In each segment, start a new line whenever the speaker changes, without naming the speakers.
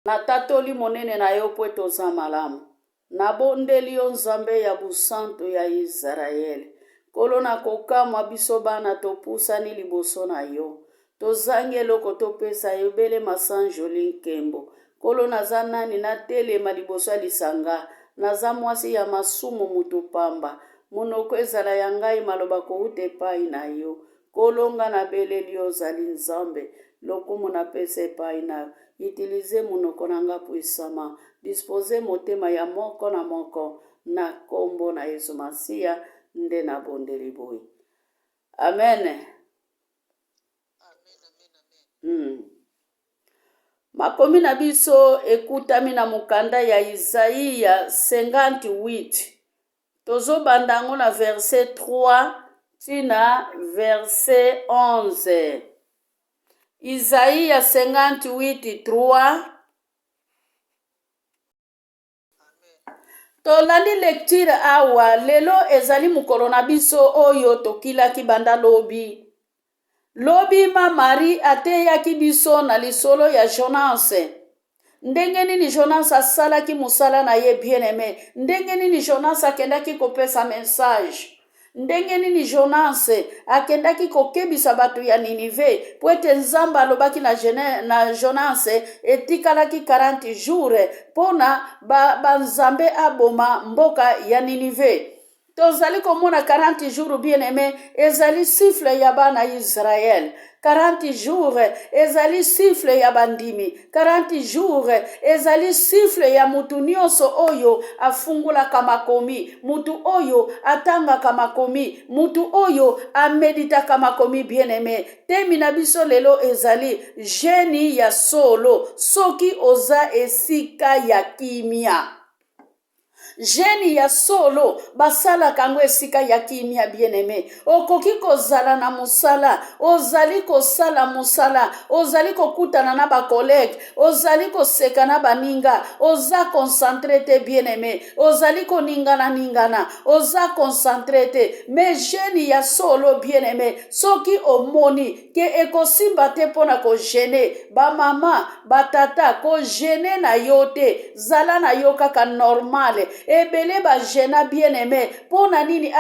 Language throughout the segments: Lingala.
natatoli monene na yo po toza malamu. Nabondeli yo nzambe ya busantu ya Israeli. Kolo na kokamwa biso bana topusani liboso na yo. Tozangi eloko topesa yo bele masanjoli nkembo. Kolo naza nani natelema liboso ya lisanga. Naza mwasi ya masumu mutu pamba. Monoko ezala ya ngai maloba kouta epai na yo. Kolo nga na beleli yo ozali nzambe. Lokumu napesa epai na yo. Utilize monoko na nga puissama. Dispose motema ya moko na moko na kombo na Yesu Masiya nde na bondeli boye. Amen. Makomi na biso ekutami na mukanda ya Isaïa 58. Tozo bandango na verset 3 tina verset 11. Isaïa 58 3. Tolandi lecture awa lelo ezali mukolo na biso oyo tokilaki banda lobi. Lobi ma Marie ateyaki biso na lisolo ya Jonas. Ndenge nini Jonas asalaki musala na ye bien-aimé. Ndenge nini Jonas akendaki kopesa message. Ndenge nini Jonas akendaki kokebisa batu ya Ninive. Po ete Nzambe alobaki na Jonas etikalaki 40 jours pona Nzambe aboma mboka ya Ninive. Tozali komona 40 jours bien-aimé ezali siffle ya bana Israël. 40 jours ezali siffle ya bandimi. 40 jours ezali siffle ya mutu nyonso oyo afungulaka makomi. Mutu oyo atangaka makomi. Mutu oyo ameditaka makomi bien-aimé. Temi na biso lelo ezali jeni ya solo. Soki oza esika ya kimia. Jeni ya solo basala kango esika ya kimia bien-aimé. Okoki kozala na musala, ozali kosala musala, ozali kokutana na ba collègue, ozali koseka na baninga, oza concentré te bien-aimé, ozali koningana, oza concentré te. Mais jeni ya solo bien-aimé, soki omoni ke ekosimba te pona ko gene, ba mama, ba tata ko gene na yo te, zala na yo kaka normale. Ebele ba jena bien-aimé pona nini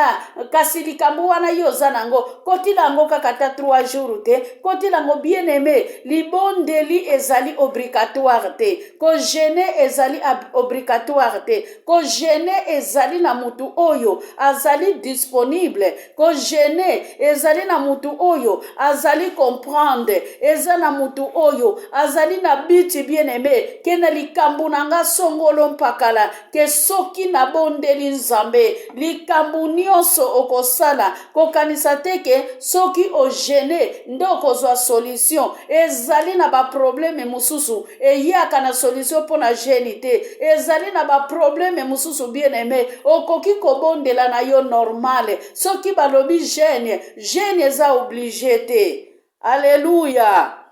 kasi likambo wana yo zanango kotilango kaka ta 3 jours te kotilango bien-aimé libondeli ezali obligatoire te ko gene ezali obligatoire te ko gene ezali na mutu oyo azali disponible ko gene ezali na mutu oyo azali comprendre eza na mutu oyo azali na biti bien-aimé kena likambo nanga songolo mpakala ke soki na bondeli Nzambe likambu nyonso okosala kokanisa teke soki o gene ndoko zwa solution ezali na ba problème mususu eyaka na solution pona geni te ezali na ba problème mususu bien-aimé okoki kobondela na yo normale soki balobi gene eza obligé te. Alléluia.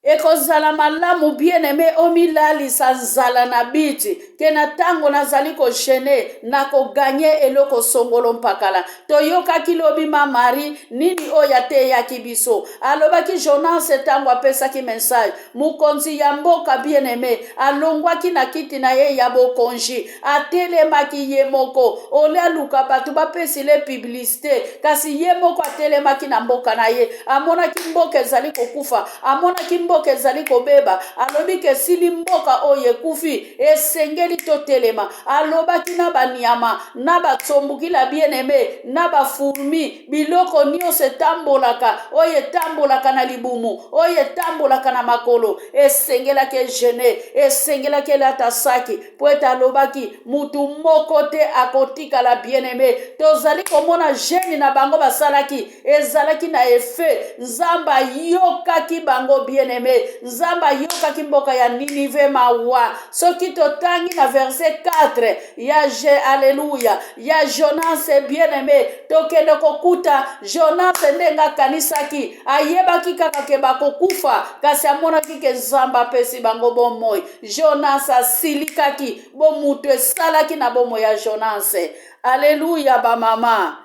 Ekozala malamu bien-aimé omilalisa nzala na biti ke na tango nazali ko gene na ko ganye eloko songolo mpakala. Toyoka lobi ma Marie nini oya te ya kibiso. Alobaki Jonas tango apesaki message. Mukonzi ya mboka bien-aimé alongwaki na kiti na ye ya bokonji. Atelemaki ye moko. Ole aluka batu bapesi le publicité. Kasi ye moko atelemaki na mboka na ye. Amonaki mboka ezali kokufa. Amonaki mboka ezali kobeba alobi ke sili mboka oye kufi esengeli totelema alobaki na banyama na batsombuki la bien-aimé na bafurmi biloko nyonso etambolaka oye tambolaka na libumu oye tambolaka na makolo esengelaki gene esengelaki lata saki po ete alobaki mutu moko te akotikala bien-aimé tozali komona geni na bango basalaki ezalaki na efe Nzamba yokaki bango bien-aimé Nzamba yokaki mboka ya Ninive mawa soki totangi na verset 4 ya Alléluia ya Jonas bien-aimé tokende kokuta Jonas ndenga kanisaki ayebaki kaka ke bakokufa kasi amonaki ke Nzamba pesi bango bomoi Jonas asilikaki bomutu esalaki na bomo ya Jonas. Alléluia ba mama.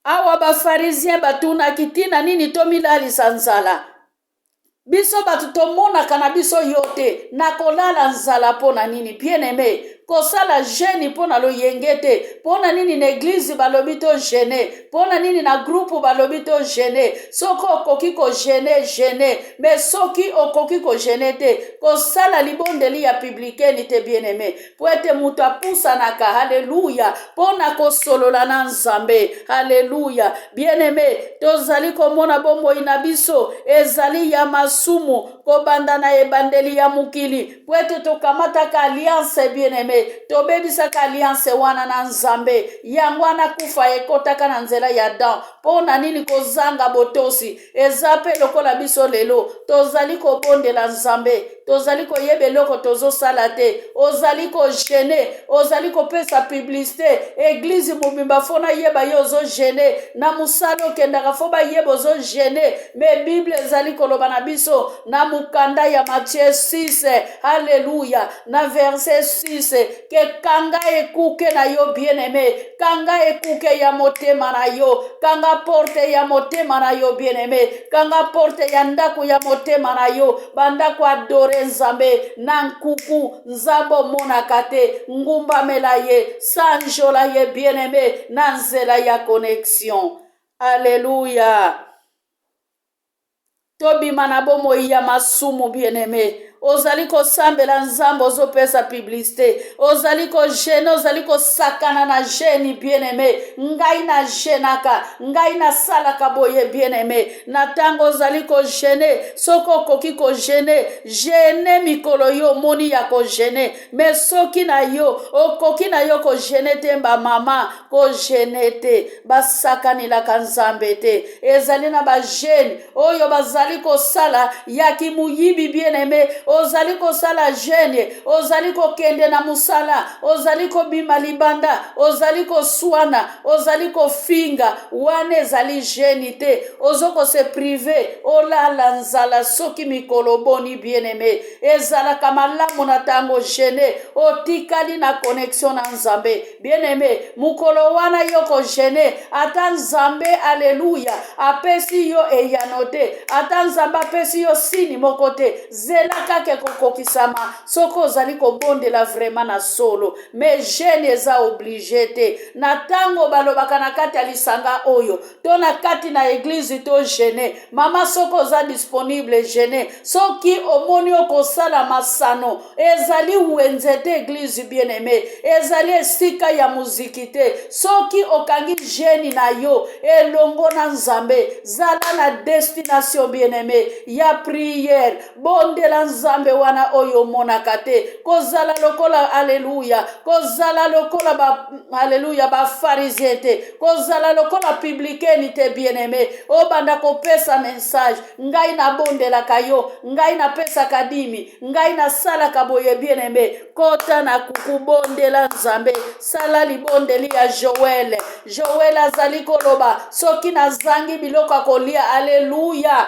awa bafarisien batuna kitina nini tomilalisa nzala. Biso batu tomonaka na biso yote na kolala nzala pona nini. Bien aimé, kosala jeni pona lo yengete, pona nini na eglise balobi to gene, pona nini na groupe balobi to gene. Soko okoki ko gene, mais soki okoki ko gene te, kosala libondeli ya publikeni te bien aimé. Po ete mutu apusanaka, haleluya, pona kosolola na nzambe, haleluya. Bien aimé, tozali komona bomoi na biso, ezali ya masumu, kobanda na ebandeli ya mukili, po ete tokamataka alliance bien aimé, tobebisaka alliance wana na nzambe, yango wana kufa ekotaka na nzela ya dan, pona nini kozanga botosi, ezape lokola biso lelo, tozali kobondela nzambe, tozali koyebe loko tozo salate, ozali ko gene, ozali kopesa publicité, église mobimba fona yeba yozo gene, na musalo kendaka foba yeba ozo gene, me Bible ezali koloba na biso, na mukanda ya Matthieu 6, alléluia, na verset 6, ke kanga ekuke na yo bien aimé, kanga ekuke ya motema na yo, kanga porte ya motema na yo bien aimé, kanga porte ya ndako ya motema na yo, bandako adore nzambe, na nkuku, nzambo monaka te, ngumba mela ye, sanjola ye bien aimé, na nzela ya connexion. Alléluia. Tobima na bomoi ya masumu bien aimé, ozali kosambela nzambe ozopesa publicité, ozali ko gene, ozali kosakana na geni bien aimé, ngai na genaka, ngai na salaka boye bien aimé, na tango ozali ko gene, soko koki ko gene mikolo yo moni ya ko gene, me soki na yo, okoki na yo ko gene te mba mama, ko gene te, basakani la kanzambe te, ezali na ba gene, oyo bazali ko sala, yaki muyibi bien aimé, ozali ko sala gene, ozali ko kende na musala, ozali ko bima libanda, ozali ko suana, ozali ko finga, wane ezali gene te, ozoko se prive, olala nzala soki mikolo boni bien aimé, ezala kamalamu na tango gene, otikali na connexion na nzambe, bien aimé, mukolo wana yoko gene, ata nzambe, alléluia, apesi yo eyanote, ata nzambe apesi yo sini mokote, zela kake kokokisama, soko ozali kobondela vraiment na solo, me gene eza oblige te, na tango balobaka na kati alisanga oyo, to na kati na eglise to gene, mama soko oza disponible gene, soki omoni okosala masano, ezali wenze te eglise bien aimé, ezali esika ya muziki te, soki okangi geni na yo, elongo na nzambe, zala na destination bien aimé, ya prière, bondela nzambe wana oyo monaka te, kozala lokola alléluia, kozala lokola ba alléluia ba pharisien te, kozala lokola publicaine te bien aimé, obanda kopesa message, ngai na bondela kayo, ngai na pesa kadimi, ngai na sala kaboye bien aimé, kota na kukubondela nzambe, sala libondeli ya Joel azali koloba, soki na zangi biloko kolia, alléluia,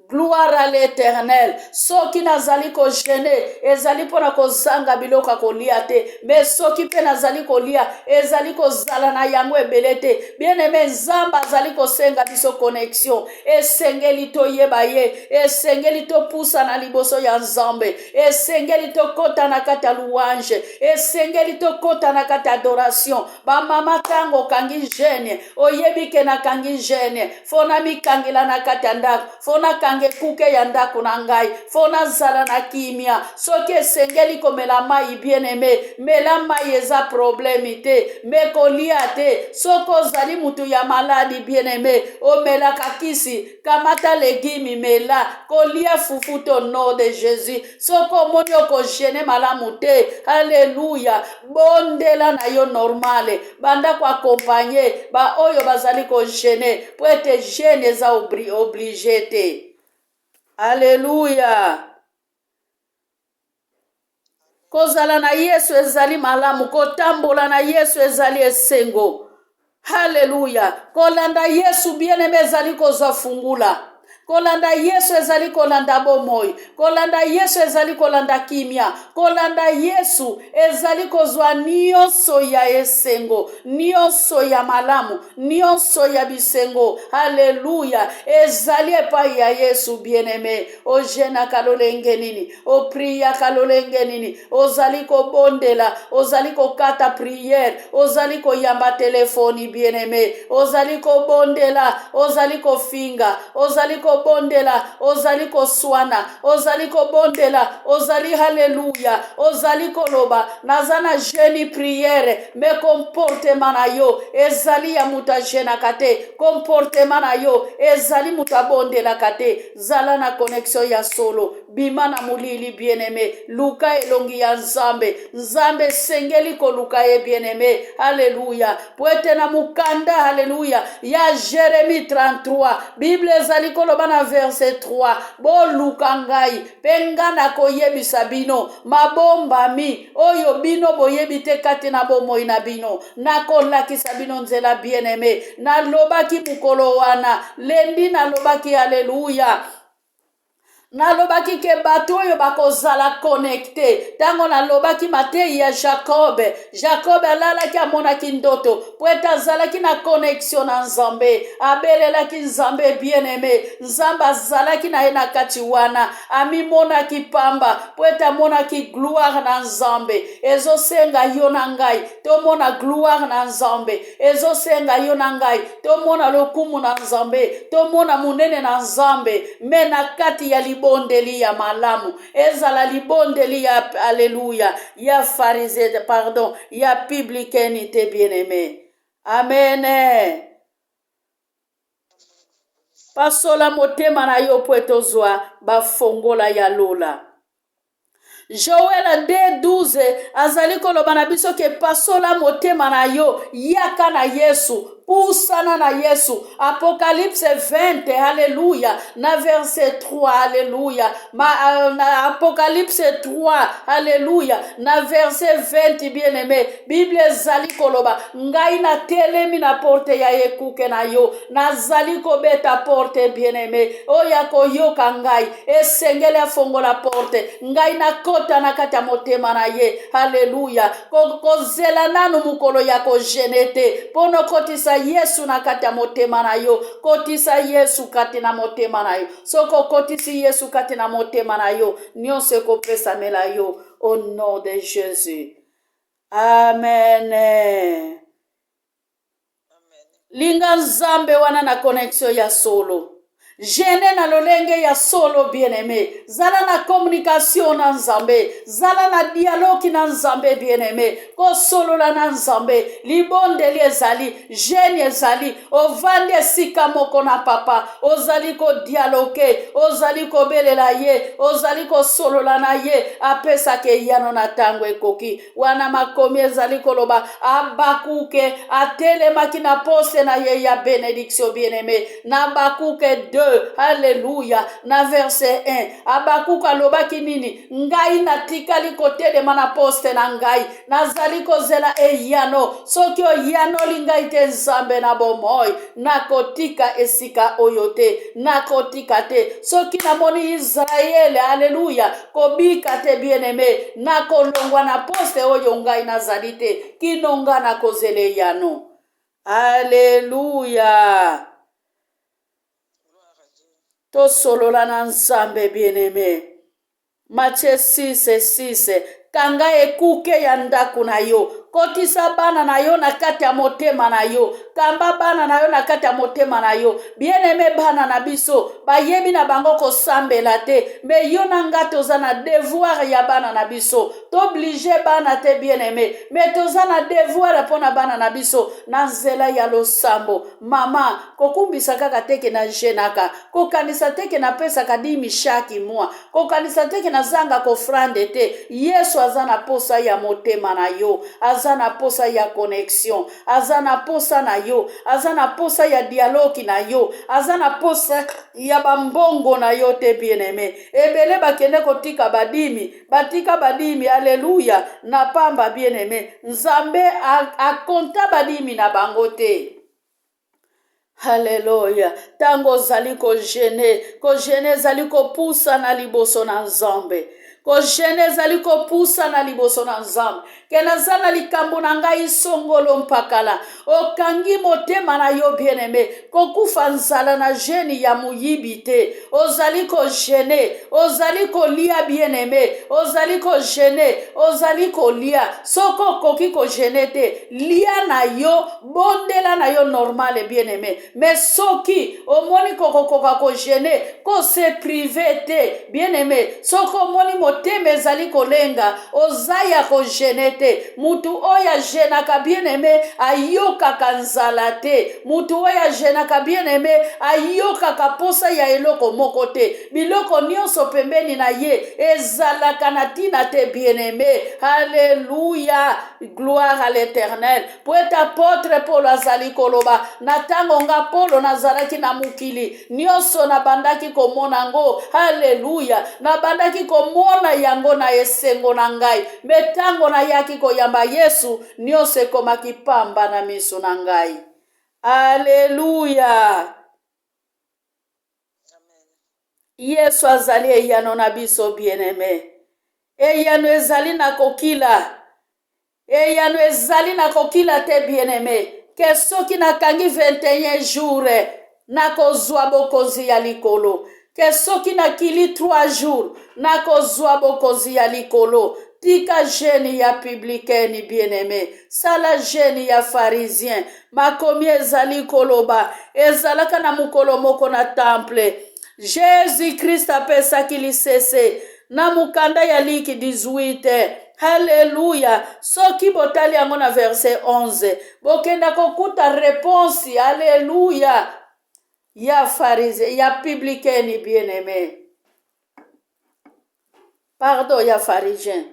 gloire à l'Éternel. Soki nazali ko gene, ezali pona ko zanga biloka ko lia te, mais soki pe nazali ko lia, ezali ko zala na yango ebelete. Bien aimé, nzamba azali ko senga biso connexion, esengeli to yeba ye, esengeli to pusa na liboso ya nzambe, esengeli to kota na kata louange, esengeli to kota na kata adoration. Ba mama tango kangi gene, oyebi ke na kangi gene, fona mi kangila na kata ndako, fona kange kuke ya ndako na ngai, fona zala na kimia, soki esengeli komela mai bien aimé, mela mai eza problemi te, me kolia te, soko zali mutu ya maladi bien aimé, omela kakisi, kamata legimi mela, kolia fufuto no de Jésus, soko moni oko gene malamu te, alléluia, bondela na yo normale, banda kwa akompanye, ba oyo bazali ko gene, po ete gene eza oblige te. Alléluia. Kozala na Yesu ezali malamu, kotambola na Yesu ezali esengo. Alléluia. Kolanda Yesu bien aimé ezali kozwa fungula. kolanda Yesu ezali kolanda bomoi, kolanda Yesu ezali kolanda kimia, kolanda Yesu ezali kozwa nyonso ya esengo, nyonso ya malamu, nyonso ya bisengo. Haleluya, ezali epai ya Yesu bien-aimé. O jena kalolenge nini, o priya kalolenge nini, ozali kobondela, ozali kokata prière, ozali koyamba telefoni bien-aimé, ozali kobondela, ozali kofinga, ozali kobondela, ozali koswana, ozali kobondela, ozali haleluya, ozali koloba nazana jeni prière, me comportement na yo ezali ya muta jena kate, comportement na yo ezali muta bondela kate. Zala na connexion ya solo, bima na mulili bien-aimé, luka elongi ya nzambe, nzambe sengeli ko luka ye bien-aimé. Haleluya, poete na mukanda haleluya ya Jérémie 33, Bible ezali koloba na verset 3, bo luka ngai penga na koyebisa bino mabombami oyo bino boyebi te kati na bomoi na bino, na kolakisa bino nzela bien-aimé. Na lobaki mukolo wana lendi, na lobaki haleluya, nalobaki ke bato oyo bakozala connecté. Tango nalobaki matei ya Jacob alalaki amonaki ndoto, poeta azalaki na connexion na nzambe, abelelaki nzambe bien-aimé, nzambe azalaki na ye na kati wana, amimonaki pamba, poeta amonaki gloire na nzambe. Ezosenga yo na ngai tomona gloire na nzambe, ezosenga yo na ngai tomona lokumu na nzambe, tomona munene na nzambe. Me na kati ya libondeli ya malamu, ezala libondeli ya haleluya ya farisé pardon ya publicaine te bien-aimé. Amen. Pasola motema na yo po etozwa bafongola ya lola. Joël 2:12 azali koloba na biso ke pasola motema na yo yaka na Yesu, pusana na Yesu. Apocalypse 20 haleluya na verset 3 haleluya, na Apocalypse 3 haleluya na verset 20 bien-aimé. Bible ezali koloba ngai na telemi na porte ya ekuke na yo, nazali kobeta porte bien-aimé. Oya koyoka ngai esengeli afongola porte, ngai na kota na kati ya motema na ye haleluya. Kozela nanu mukolo ya kojenete pono kotisa Yesu na kati ya motema na yo, kotisa Yesu kati na motema na yo. Soko kotisi Yesu kati na motema na yo, nyonso ekopesa mela yo au nom de Jésus. Amen. Linga nzambe wana na connexion ya solo, jene na lolenge ya solo bien-aimé, zala na communication na nzambe, zala na dialogue na nzambe bien-aimé, ko solo na nzambe, libondeli ezali, jene ezali, ovande esika moko na papa, ozali ko dialogue, ozali ko belela ye, ozali ko solo na ye, apesa ke yano na tango ekoki. Wana makomi ezali koloba Abakuke atelemaki na poste na ye ya bénédiction bien-aimé, na Abakuke 2 Alléluia, na verset 1. Abakuka alobaki nini? Ngai natikali kotelema na poste na ngai, nazali kozela eyano, soki oyanoli ngai te nzambe na bomoi, nakotika esika oyo te, nakotika te. Soki namoni Israele Alléluia kobika te bien-aimé, nakolongwa na poste oyo ngai nazali te, kinonga nakozela eyano. Alléluia. Tosolola na nzambe bien-aimé. Matthieu 6:6. Kanga ekuke ya ndaku na yo, kotisa bana na yo na kati ya motema na yo, kamba bana na yo na kati ya motema na yo. Bien-aimé, bana na biso bayebi na bango kosambela te, me yo na nga toza na devoir ya bana na biso, t'oblige bana te bien-aimé, me toza na devoir pona bana na biso na nzela ya losambo. Mama kokumbisa kaka teke na jenaka, kokanisa teke na pesa kadimi shaki mwa, kokanisa teke na zanga kofrande te. Yesu azana posa ya motema na yo, azana posa ya connexion, azana posa na yo, azana posa ya dialogue na yo, azana posa ya bambongo na yo te bien-aimé. Ebele bakende kotika badimi, batika badimi Alléluia na pamba bien-aimé. Nzambe akonta badimi na bango te. Haleluya. Tango zali ko jene zali ko pusa na liboso na Nzambe. Ko jene zali ko pusa na liboso na Nzambe. Kena zana likambo na ngai songolo mpakala. Okangi motema na yo bien-aimé. Kokufa nzala na jeni ya muyibi te. Ozali ko jene. Ozali ko lia bien-aimé. Ozali ko jene. Ozali ko lia. Soko koki ko jene te. Lia na yo. Bondela na yo normale bien-aimé. Mais soki omoni kokokoka ko jene. Ko se privé te. Bien-aimé. Soko omoni motema ezali kolenga. Ozaya ko jene te. Mutu oya jenaka bien-aimé ayokaka nzala te. Mutu oya jenaka bien-aimé ayokaka posa ya eloko moko te. Biloko nyonso pembeni na ye ezalaka na tina te bien-aimé. Alléluia. Gloire à l'Éternel. Poeta apôtre Paul azali koloba na tango nga Paulo nazalaki na mukili nyonso na bandaki komona ngo. Alléluia. Na bandaki komona yango na esengo na ngai. Metango na yaki koyamba Yesu nyonso ekomaki pamba na miso na ngai. Alléluia. Yesu azali eyano na biso bien-aimé. Eyano ezali na kokila. Eyano ezali na kokila te bien-aimé. Ke soki nakangi 21 jours nakozwa bokonzi ya likolo. Ke soki nakili 3 jours nakozwa bokonzi ya likolo. Tika jeni ya publicaine bien-aimé. Sala jeni ya pharisien. Makomi ezali koloba. Ezalaka na mukolo moko na temple. Jésus Christ apesaki lisese. Na mukanda ya liki 18. Alléluia. Soki botali yango na verset 11. Bokenda kokuta réponse. Alléluia. Ya pharisien. Ya publicaine bien-aimé. Pardon, ya pharisien.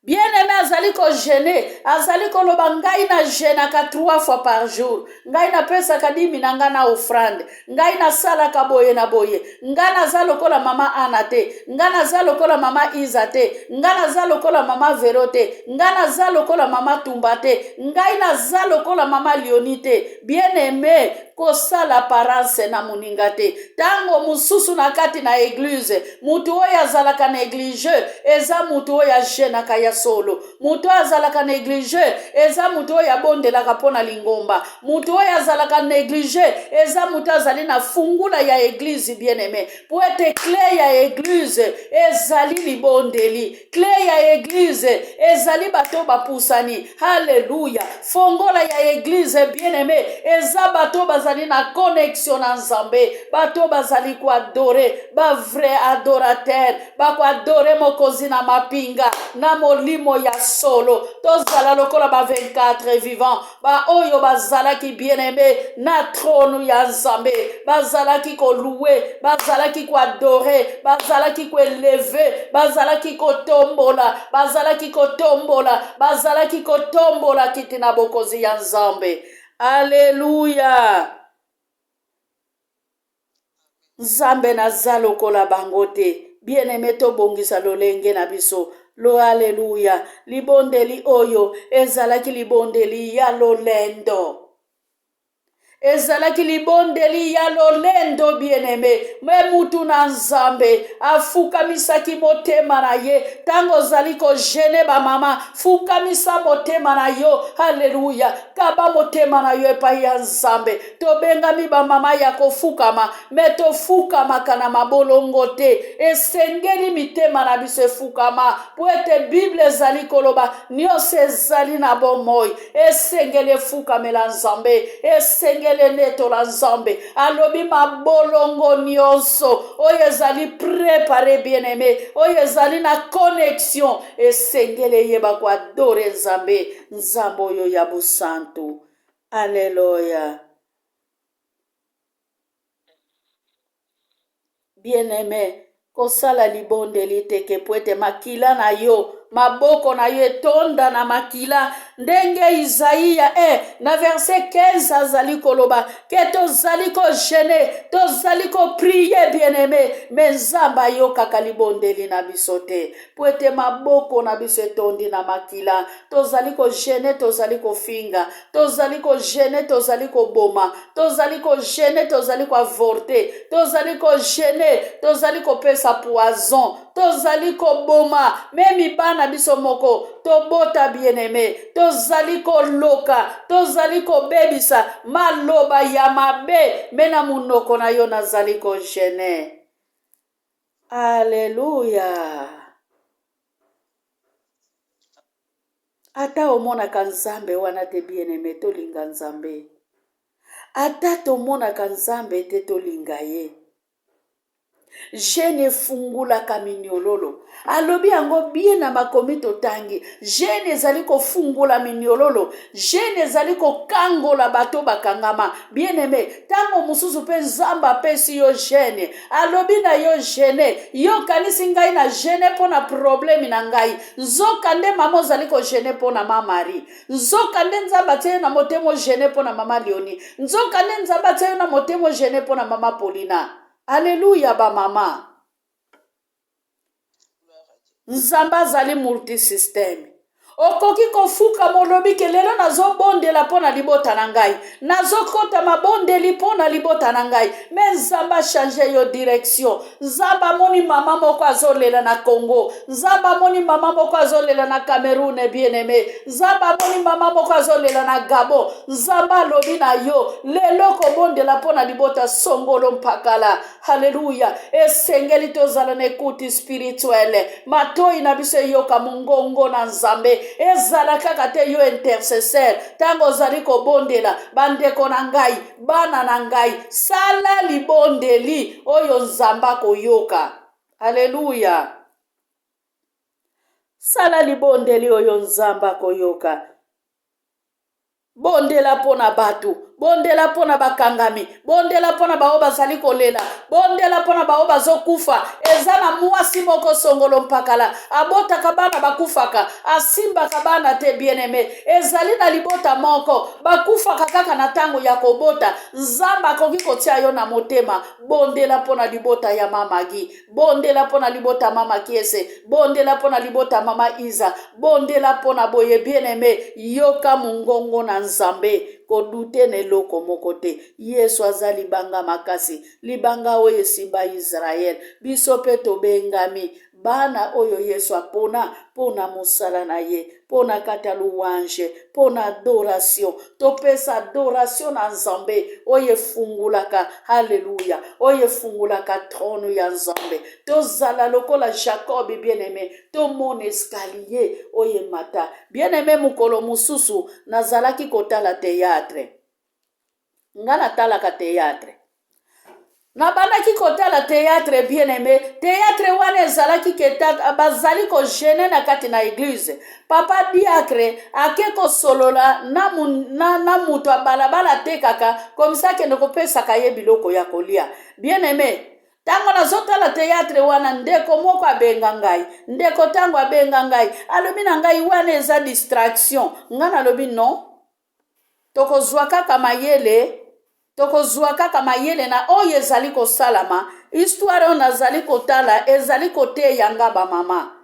Bien-aimé azali ko gêner, azali ko loba ngai na jenaka 3 fois par jour. Ngai na pesa kadimi na nga na offrande. Ngai na sala ka boye na boye. Ngai na za lokola mama Ana te. Ngai na za lokola mama Iza te. Ngai na za lokola mama Vero te. Ngai na za lokola mama Tumba te. Ngai na za lokola mama Leoni te. Bien-aimé, kosala apparence na muninga te. Tango mususu na kati na église, mutu oyo azalaka négligeux, eza mutu oyo ajenaka ya solo. Mutu oyo azalaka négligeux, eza mutu oyo abondelaka mpona lingomba. Mutu oyo azalaka négligeux, eza mutu azali na fungula ya église bien-aimé. Po ete clé ya église ezali libondeli. Clé ya église ezali bato bapusani. Alléluia. Fongola ya église bien-aimé eza bato bazali na connexion na Nzambe. Bato bazali ko adore, ba vrai adorateur, ba ko adore mokozi na mapinga, na molimo ya solo. Tozala lokola ba 24 vivants, ba oyo bazalaki bien-aimé na trône ya Nzambe. Bazalaki ko louer, bazalaki ko adore, bazalaki ko élever, bazalaki ko tombola, bazalaki ko tombola, bazalaki ko tombola kiti na bokozi ya Nzambe. Alléluia. Nzambe naza lokola bango te. Bien-aimé tobongisa lolenge na biso. Lo alléluia. Libondeli oyo ezalaki libondeli ya lolendo. Ezalaki libondeli ya lolendo bien-aimé. Me mutu na Nzambe afukamisaki motema na ye. Tango zali ko gene ba mama, fukamisa motema na yo. Haleluya. Kaba motema na yo epai ya Nzambe. Tobengami ba mama ya kofukama, me tofukama kana mabolongo te. Esengeli mitema na biso efukama. Po ete Bible ezali koloba nyonso ezali na bomoi. Esengeli efukamela Nzambe. Esengeli neto la Nzambe. Alobi mabolongo nyonso oyo ezali préparé bien-aimé, oyo ezali na connexion, esengele yeba kwa adore Nzambe. Nzambe oyo ya busantu. Alléluia. Bien-aimé, kosala libondeli teke po ete makila na yo maboko na yo etonda na makila ndenge Isaïa na verset 15 azali koloba ke tozali kogene tozali koprie bien-aimé me nzambe ayokaka libondeli na biso te po ete maboko na biso etondi na makila tozali kogene tozali kofinga tozali kogene tozali koboma tozali kogene tozali koavorte tozali kogene tozali kopesa poison tozali koboma memi bana biso moko tobota bien-aimé tozali koloka tozali kobebisa maloba ya mabe mena munoko na yo nazali kogene. Alleluya. Ata omonaka nzambe wana te bien-aimé tolinga nzambe. Ata tomonaka nzambe te tolinga ye. Jene fungulaka minyololo. Alobi yango bien na makomi totangi. Jene ezali kofungula minyololo. Jene ezali kokangola bato bakangama. Bien-aimé, tango mususu pe nzamba pesi yo jene. Alobi na yo jene. Yo kanisi ngai na jene pona problemi na ngai. Nzoka nde mama ozali ko jene pona mama Marie. Nzoka nde nzamba te na motemo jene pona mama Leonie. Nzoka nde nzamba te na motemo jene pona mama Paulina. Alléluia ba mama. Nzamba azali multisystème. Okoki kofuka molobi ke lelo nazobondela pona libota na ngai. Nazokota mabondeli pona libota na ngai. Mais nzamba change yo direction. Nzamba moni mama moko azolela na Congo. Nzamba moni mama moko azolela na Cameroun bien-aimé. Nzamba moni mama moko azolela na Gabon. Nzamba lobi na yo. Lelo kobondela pona libota songolo mpakala. Hallelujah. Esengeli tozala na écoute spirituelle. Matoi na biso yoka mungongo na nzambe. Ezala kaka te yo intercesseur. Tango zali kobondela. Bandeko na ngai. Bana na ngai. Sala libondeli. Oyo nzamba koyoka. Hallelujah. Sala libondeli oyo nzamba koyoka. Bondela pona batu. Bondela pona bakangami. Bondela pona bao bazali kolela. Bondela pona bao bazokufa. Ezana mwasi moko songolo mpakala. Abota kabana bakufaka. Asimba kabana te bien-aimé. Ezali na libota moko. Bakufaka kaka na tango ya kobota. Nzamba koki kotia yo na motema. Bondela pona libota ya mama Gi. Bondela pona libota mama Kiese. Bondela pona libota mama Iza. Bondela pona boye bien-aimé. Yoka mungongo na nzambe. Kodute ne loko mokote. Yesu aza libanga makasi. Libanga oyo simba Israel. Biso pe tobengami. Bana oyo Yesu apona. Pona musala na ye. Pona kata louange. Pona adoration. Topesa adoration na nzambe. Oye fungulaka. Hallelujah. Oye fungulaka trono ya nzambe. Tozala lokola Jacob bien-aimé. Tomon escalier. Oye mata. Bien-aimé mukolo mususu. Nazalaki kotala théâtre. Nga natalaka théâtre. Nabanaki kotala théâtre bien-aimé. Théâtre wane ezalaki keta bazali ko gene na kati na église. Papa diacre ake ko solola na muto balabala te kaka komisa ke ndokopesa kaye biloko ya kolia. Bien-aimé. Tango nazotala théâtre wana ndeko moko abenga ngai. Ndeko tango abenga ngai. Alobi na ngai wana eza distraction. Nga nalobi non. Tokozwa kaka mayele. Tokozwa kaka mayele na oyo ezali kosalama. Histoire on azali kotala ezali kote yanga ba mama.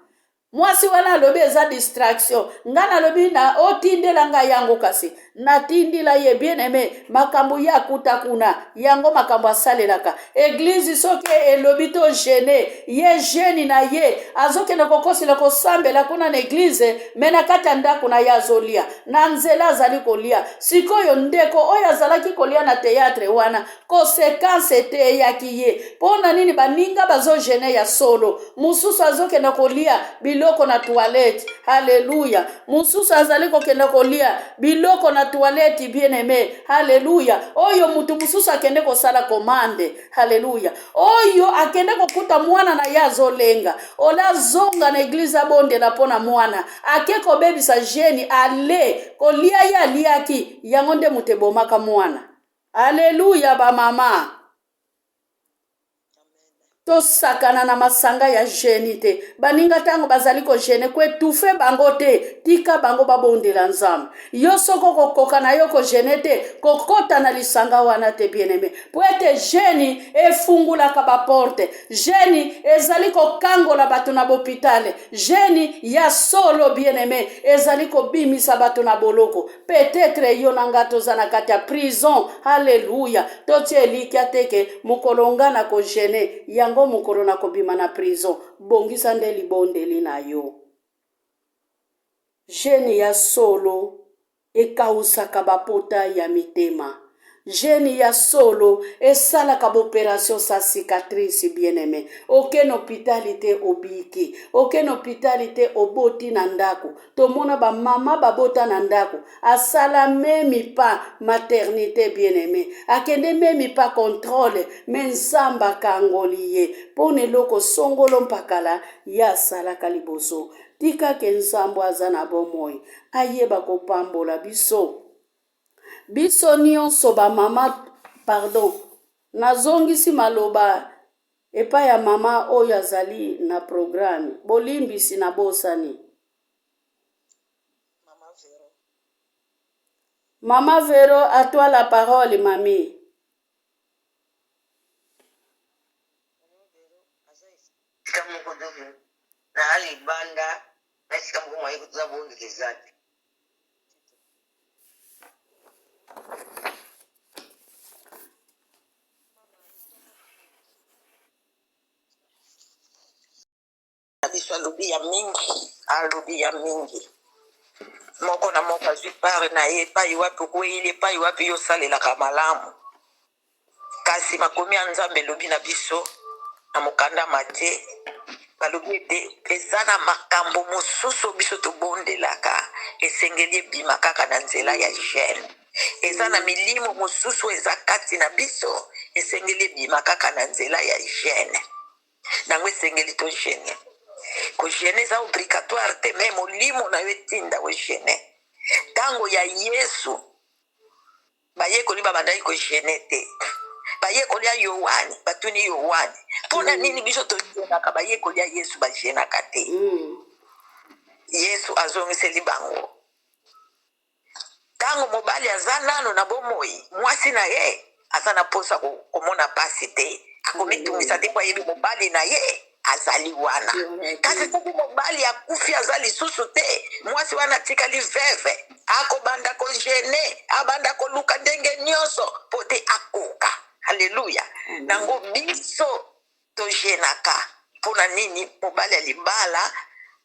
Mwasi wana alobi eza distraction. Nga nalobi na otindela nga yango kasi. Natindila ye bien-aimé. Makambo ya kutakuna. Yango makambo asalelaka. Église soke elobi to gene. Ye geni na ye. Azoke na kokosila kosambela kuna na église. Mena kata ndako na ya zolia. Na nzela azali kolia. Sikoyo ndeko oyo azalaki kolia na théâtre wana. Konsekanse te yaki ye. Pona nini baninga bazo gene ya solo. Mususu azoke na kolia. Biloko na toilette. Hallelujah. Mususu azali kokenda kolia. Biloko na toilette bien-aimé. Hallelujah. Oyo mutu mususu akende kosala komande. Hallelujah. Oyo akende kokuta mwana na yazo lenga. Ola zonga na église abonde na pona mwana. Akeko bebisa jeni ale. Kolia ya liaki. Yangonde mutebomaka mwana. Hallelujah ba mama. tosakana na masanga ya geni te. Baninga tango bazali ko gene kwe tufe bango te, tika bango babondela nzambe. Yo soko kokoka na yo ko gene te, kokota na lisanga wana te bien-aimé. Po ete geni efungula ka ba porte. Geni ezali ko kangola bato na bopitale. Geni ya solo bien-aimé ezali ko bimisa bato na boloko. Peut-être yo nanga tozana kati ya prison. Alléluia. Totie elikia teke mukolonga na ko gene yango mukolo na kobima na prison. Bongisa nde libondeli na yo. Geni ya solo ekausaka bapota ya mitema. Geni ya solo esalaka bopération sa cicatrice bien-aimé. Aucun hôpitalité obiki, aucun hôpitalité oboti na ndako. Tomona ba mama babota na ndako. Asala memi pa maternité bien-aimé. Akende memi pa contrôle menzamba kangoliye. Pone loko songolo mpakala ya salaka liboso. Tika ke nzambo aza na bomoi. Ayeba kopambola biso. Biso nyonso ba mama, pardon, nazongisi maloba epa ya mama oyo azali na programme. Bolimbisi na bosani. Mama Vero, à toi la parole, mamie.
Alobi ya mingi moko na moko azwi pare na ye epai wapi okweyeli epai wapi yosalelaka malamu kasi makomi ya nzambe elobi na biso na mokanda mate balobi ete eza na makambo mosusu biso tobondelaka esengeli ebima kaka na nzela ya gene. Eza na milimo mosusu eza kati na biso esengeli ebima kaka na nzela ya gene. Nango esengeli to gene. Ko gene eza obligatoire te, me molimo na yo etinda ko gene. Tango ya Yesu bayekoli babandaki ko gene te. Bayekoli ya Yohani batuni Yohani mpona nini biso tojenaka bayekoli ya Yesu bajenaka te. Yesu azongiseli bango. Tango mobali aza nano na bomoi mwasi na ye aza na posa komona pasi te, akomitungisa te po ayebi mobali na ye azali wana. Kasi soki mobali akufi aza lisusu te, mwasi wana tikali veve, akobanda ko gene, abanda koluka ndenge nyonso po te akoka. Haleluya. Nango biso tojenaka mpona nini mobali ya libala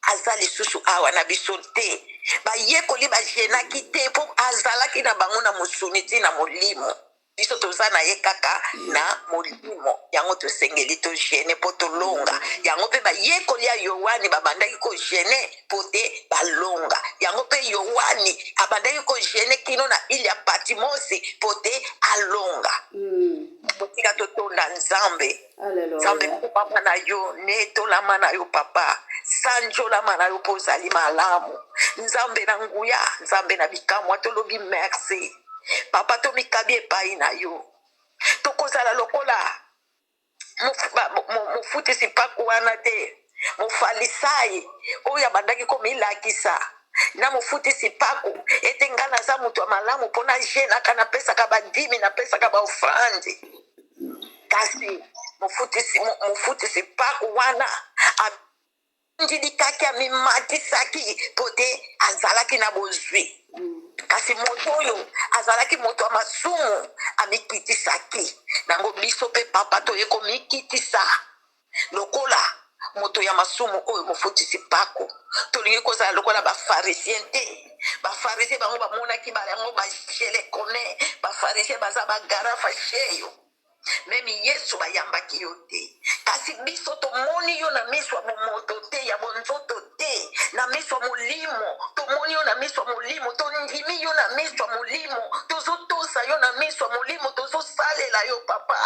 aza lisusu awa na biso te. Bayekoli bajenaki te po azalaki na bango na mosuni ti na molimo. Biso toza na ye kaka na molimo. Yango tosengeli to gene po tolonga. Yango pe bayekoli ya Yohani babandaki ko gene po te balonga. Yango pe Yohani abandaki ko gene kino na ili ya Patimosi po te alonga. Botika totonda Nzambe. Nzambe papa na yo netolama na yo papa. Sanjolama na yo po zali malamu. Nzambe na nguya, Nzambe na bikamwa tolobi merci. Papa to mikabi epai na yo. Tokozala lokola mofuti sipaku wana te. Mofalisai oyo abandaki komilakisa. Na mofuti sipaku ete nga naza mutu ya malamu mpona jenaka napesaka badimi napesaka baofrandi. Kasi mofuti sipaku wana ndilikaki amimatisaki pote azalaki na bozwi. Kasi moto oyo azalaki moto ya masumu amikitisaki. Nango biso pe papa toye komikitisa lokola moto ya masumu oyo mofutisi pako. Tolingi kozala lokola bafarisien te. Bafarisien bango bamonaki bayango bashelekone. Bafarisien baza bagarafa sheyo. Memi Yesu bayambaki yo te. Kasi biso tomoni yo na miso ya momoto te, ya bonzoto te. Na miso ya molimo. Tomoni yo na miso ya molimo. Tondimi yo na miso ya molimo. Tozotosa yo na miso ya molimo. Tozosalela yo papa.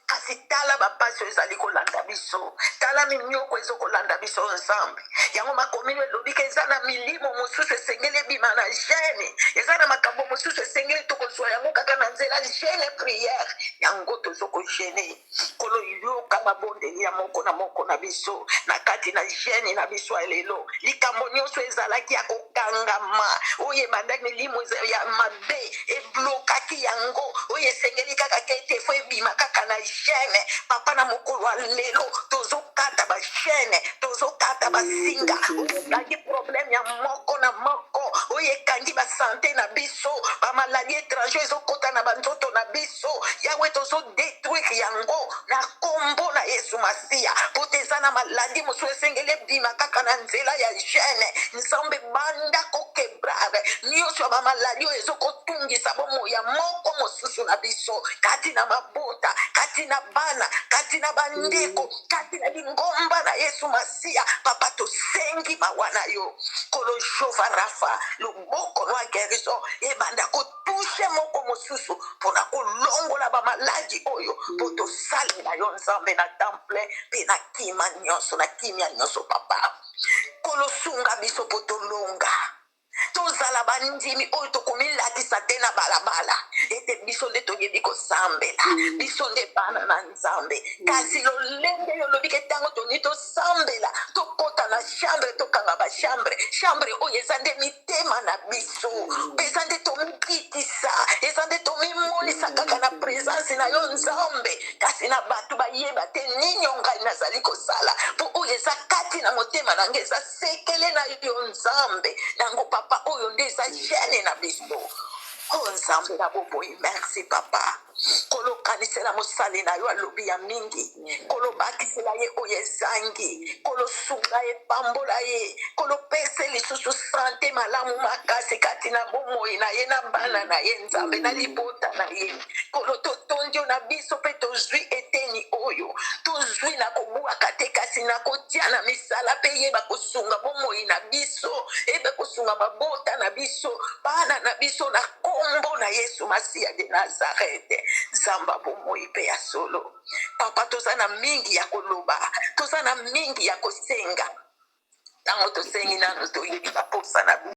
Kasi tala bapasi ezali kolanda biso. Tala minyoko ezo kolanda biso Nzambe. Yango makomi elobi ke eza na milimo mosusu esengeli ebima na gene. Eza na makambo mosusu esengeli tokozwa yango kaka na nzela gene prière yango tozoko gene kolo yoka mabondeli ya moko na biso na kati na gene na biso ya lelo likambo nyonso ezalaki ya kokangama oyo ebandaki milimo ya mabe eblokaki yango oyo esengeli kaka kete fo ebima kaka na gene papa na mokolo ya lelo tozokata bagene tozokata basinga oyokangi problème ya moko na moko oyo ekangi basante na biso bamaladi étranger ezokota na banzoto na biso yawe tozodétruire yango na kombo na yesu masiya po te eza na maladi mosusu esengeli ebima kaka na nzela ya gene nzambe banda kokebrare nyonso ya bamaladi oyo ezokotungisa bomoi ya moko mosusu na biso kati na mabota kati na bana kati na bandeko kati na lingomba na yesu masiya papa tosengi mawa na yo kolo jova rafa loboko no ya guérison ebanda kotushe moko mosusu mpona kolongola bamaladi oyo po tosalela yo nzambe na temple mpe na kima nyonso na kimia nyonso papa kolosunga biso po tolonga tozala bandimi oyo tokomilatisa te na balabala ete biso nde toyebi kosambela biso nde bana na nzambe kasi lolenge yo lobiki ntango toni tosambela tokota na chambre tokanga chambre oyo eza nde mitema na biso mpe eza nde tomikitisa eza nde tomimonisa kaka na présence na yo nzambe kasi na bato bayeba te nini ngai nazali kosala mpo oyo eza kati na motema na ngai eza sekele na yo nzambe nango papa oyo nde eza gene na biso o nzambe na boboyi merci papa kolokanisela mosali na yo alobi ya mingi kolobakisela ye oyo ezangi kolosunga ye pambola ye kolopesa lisusu sante malamu makasi kati na bomoi na ye na bana na ye nzambe na libota na ye kolo totondi yo na biso mpe tozwi eteni oyo tozwi na kobwaka te kasi na kotia na misala mpe yeba kosunga bomoi na biso yeba kosunga mabota na biso bana na biso na kombo na yesu masiya de nazarete nzamba bomoi mpe ya solo papa toza na mingi ya koloba toza na mingi ya kosenga ntango tosengi nano toyebi baposa na mpe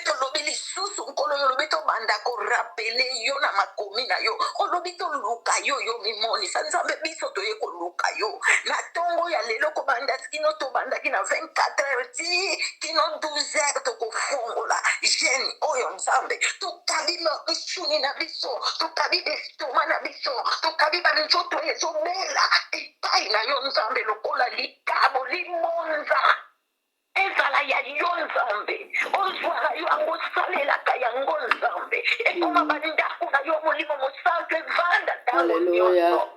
tolobi lisusu nkolo yo lobi tobanda korapele yo na makomi na yo olobi toluka yo mimonisa nzambe biso toye koluka yo na ntongo ya lelo kobanda kino tobandaki na 24 heures ti kino 12 heures tokofongola gene oyo nzambe tokabi mishuni na biso tokabi bestoma na biso tokabi banzoto ezobela epai na yo nzambe lokola likabo limonza ezala ya yo nzambe ozwaka yo yango osalelaka yango nzambe ekoma bandako na yo molimo mosantu evanda ntango nyonso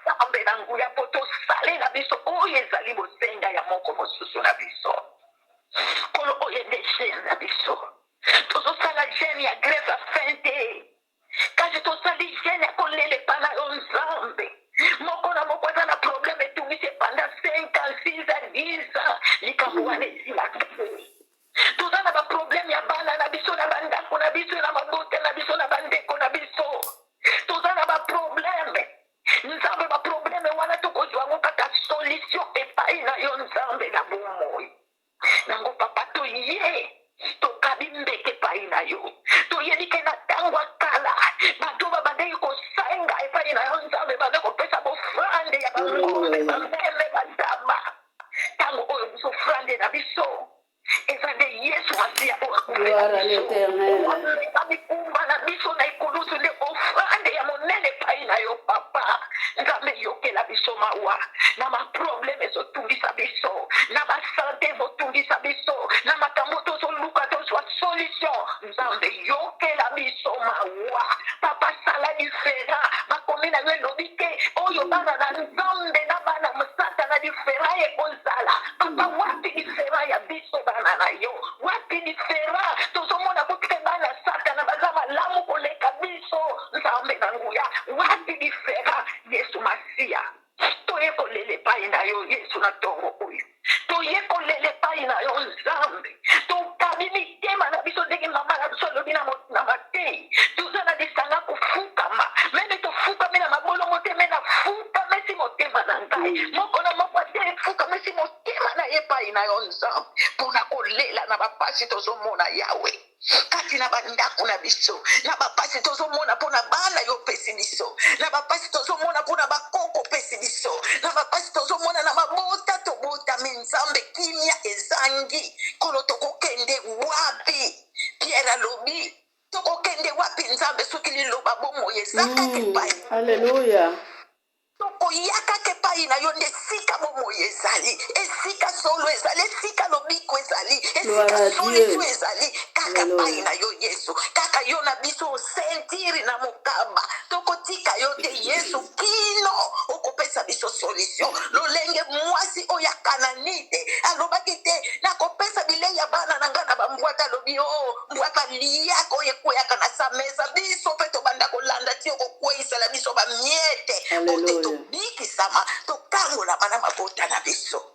nzambe na nguya po tosalela biso oyo ezali bosenga ya moko mosusu na biso kolo oyo nde gene na biso tozosala gene ya greve afin te kasi tosali gene ya kolelepa na yo nzambe moko na moko eza na probleme etungisi epanda 5 ans 6 ans 10 ans likambo wana esilaka te toza na baprobleme ya bana na biso na bandako na biso na mabota na biso na bandeko na biso toza na baprobleme nzambe baprobleme wana tokozwango kaka solution epai na yo nzambe na bomoi nango papa toye tokabi mbeke epai na yo toyebi ke na ntango akala bato babandeki kosenga epai na yo nzambe bande kopesa bofrande ya bangombe bameme bandama ntango oyo biso frande na biso eza nde yesu masiya oyo akufela mikumba na biso na ikulusu nde ofrande ya monene epai na yo papa nzambe yokela biso mawa na maprobleme ezotungisa biso na basante ezotungisa biso na makambo tozoluka tozwa solution nzambe yokela biso mawa papa sala difera bakomi na yo elobi te oyo bana na nzambe na bana mosaka na difera ekozala papa wapi difera ya biso bana na yo wapi difera tozomona bote bana satana baza malamu koleka biso nzambe na nguya wapi difera yesu masiya toye kolele epai na yo yesu na ntongo oyo toye kolele epai na yo nzambe tokabi mitema na biso ndenge mama na biso alobi na matei toza na lisanga kofukama meme tofukami na mabolongo te me nafukame si motema na ngai moko na moko te efukame si motema na ye epai na yo nzambe mpona kolela na bapasi tozomona yawe kati na bandako na biso na bapasi tozomona mpona bana yo pesi biso na bapasi tozomona mpona bakoko pesi biso na bapasi tozomona na mabota tobotami nzambe kimia ezangi kolo tokokende wapi Pierre alobi tokokende wapi nzambe soki liloba bomoi ezakaka epai
Alléluia.
tokoyaka ke epai na yo nde esika bomoi ezali esika solo ezali esika lobiko ezali esika soliso ezali kaka epai na yo yesu kaka yo na biso osentiri na mokaba tokotika yo te yesu kino okopesa biso solution lolenge mwasi oyo ya kananite alobaki te nakopesa bilei ya bana na ngai na bambwata alobi o mbwata liaka oyo ekweyaka na sa mesa biso mpe tobanda kolanda ti okokweyisela biso bamiete ote tobikisama tokangola bana mabota na biso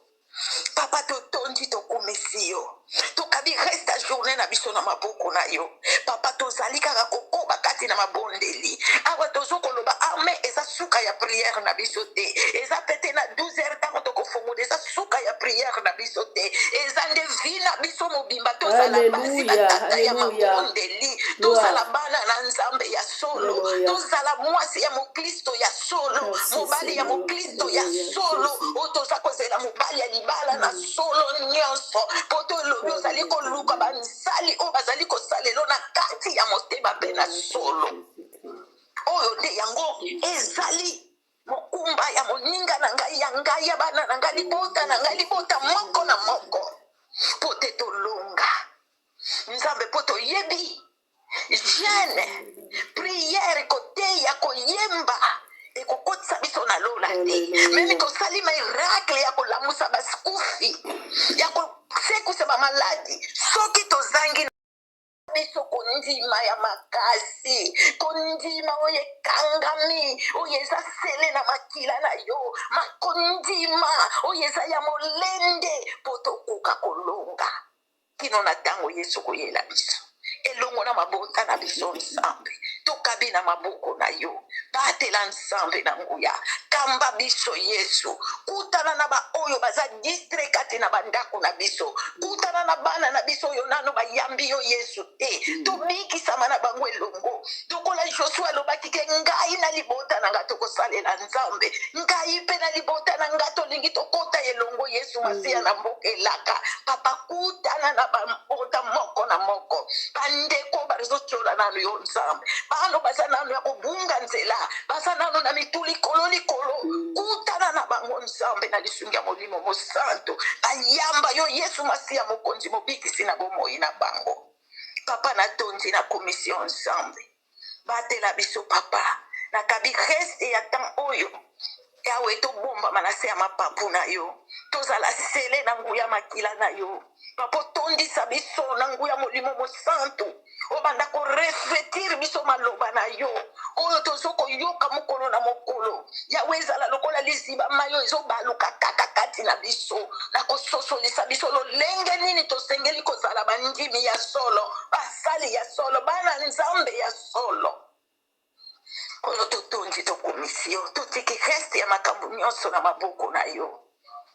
papa totondi tokomisi yo tokabi resta journée na biso na maboko na yo papa tozali kaka kokoba kati na mabondeli awa tozokoloba arme eza suka ya prière na biso te eza pete na 12h ntango tokofongola eza suka ya prière na biso te eza nde vi na biso mobimba tozala basi batata ya mabondeli tozala bana na nzambe ya solo tozala mwasi ya moklisto ya solo mobali ya moklisto ya solo oyo toza kozela mobali ya libala na solo nyonso po tolobi ozali koluka bansali oyo bazali kosalelo na kati ya motema mpe na solo oyo nde yango ezali mokumba ya moninga na ngai ya ngai ya bana na ngai libota na ngai libota moko na moko po te tolonga nzambe po toyebi jeune priere koteya koyemba ekokotisa biso na lola te memi tosali miracle ya kolamusa baskufi ya kosekusa bamaladi soki tozangi biso kondima ya makasi kondima oyo ekangami oyo eza sele na makila na yo kondima oyo eza ya molende po tokoka kolonga kino na ntango yesu koyela biso elongo na mabota na biso nzambe tokabi na maboko na yo batela nzambe na nguya kamba biso yesu kutana na baoyo baza distre kati na bandako na biso kutana na bana na biso oyo nano bayambi yo yesu te tobikisama na bango elongo tokola josue alobaki ke ngai na libota na nga tokosalela nzambe ngai mpe na libota na nga tolingi tokota elongo yesu masiya na mboka elaka papa kutana na bambota moko na moko bandeko bazocola nano yo nzambe bano baza nano ya kobunga nzela baza nano na mituli likolo kutana na bango nzambe na lisungi ya molimo mosantu bayamba yo yesu masiya mokonzi mobikisi na bomoi na bango papa natondi na komission nzambe batela biso papa nakabi reste ya tan oyo yawe tobombama na se ya mapapu na yo tozala sele na nguya makila na yo papa tondisa biso na nguya molimo mosantu obanda korefletire biso maloba na yo oyo tozokoyoka mokolo na mokolo yawe ezala lokola liziba mayo ezobaluka kaka kati na biso na kososolisa biso lolenge nini tosengeli kozala bandimi ya solo basali ya solo bana nzambe ya solo oyo totondi tokomisi yo totiki reste ya makambo nyonso na maboko na yo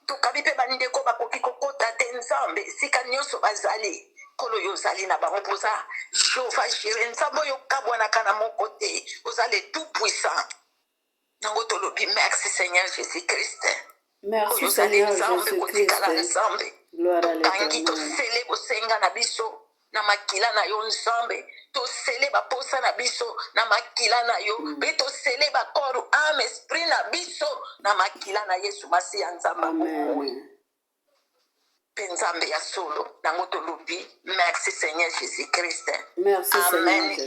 tokabi mpe bandeko bakoki kokota te nzambe esika nyonso bazali kolo yo ozali na bango mpoza jehova jire nzambe oyo okabwanaka na moko te oza le tout puissant nango tolobi merci seigneur jésus christ oyo ozali nzambe kotikala nzambe totangi tosele bosenga na biso na makila na yo nzambe tosele baposa na biso na makila na yo mpe tosele bakoro ame esprit na biso na makila na yesu masiya nzambe akomoi mpe nzambe ya solo nango tolobi merci seigneur jésus christ amen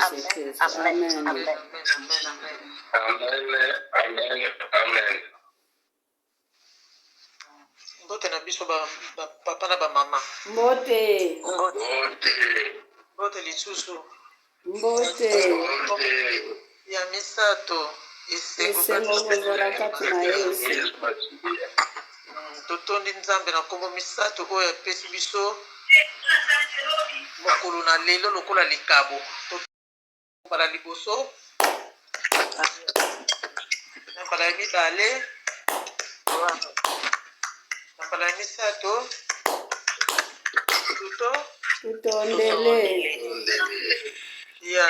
amen amen amen. Mbote na biso papa na bamama
Mbote
mbote lisusu
mbote
ya misato
esengo kozala kati na yesu
totondi nzambe na kombo misato oyo apesi biso mokolo na lelo lokola likabo mbala liboso na mbala ya mibale na mbala ya misato tuto
tutondele
ya